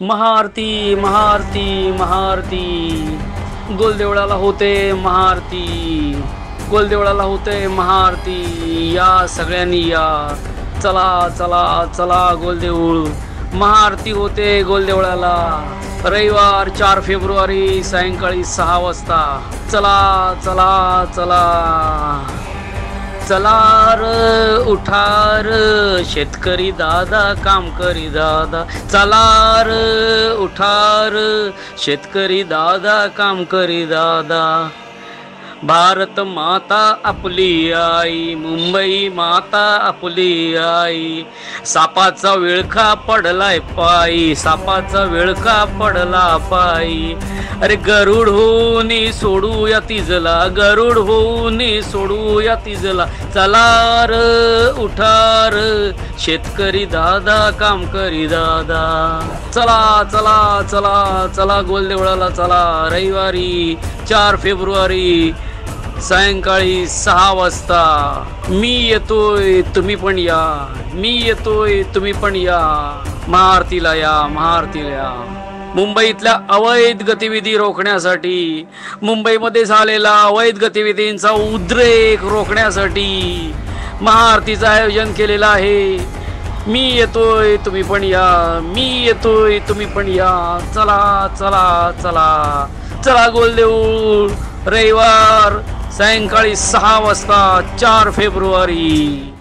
महाआरती महाआरती महाआरती गोलदेवळाला होते महाआरती गोलदेवळाला होते महाआरती या सगळ्यांनी या चला चला चला गोलदेऊळ महाआरती होते गोलदेवळाला रविवार 4 फेब्रुवारी सायंकाळी 6 वाजता चला चला चला चला र उठार शेतकरी दादा काम करी दादा चला र उठार शेतकरी दादा काम करी दादा भारत माता आपली आई मुंबई माता आपली आई सापाचा विळखा पडलाय पायी सापाचा विळखा पडला पायी अरे गरुड होऊनी सोडूया तिजला गरुड होऊनी सोडूया तिजला चला र उठार शेतकरी दादा काम करी दादा चला चला चला चला गोलदेवळाला चला रविवारी 4 फेब्रुवारी सायंकाळी 6 वाजता मी येतोय तुम्ही पण या मी येतोय तुम्ही पण या महाआरतीला या महाआरतीला या मुंबईतल्या अवैध गतिविधी रोखण्यासाठी मुंबईमध्ये झालेला अवैध गतिविधींचा उद्रेक रोखण्यासाठी महाआरतीचं आयोजन केलेलं आहे मी येतोय तुम्ही पण या मी येतोय तुम्ही पण या चला चला चला चला गोलदेऊळ रविवार सायंकाळी 6 वाजता 4 फेब्रुवारी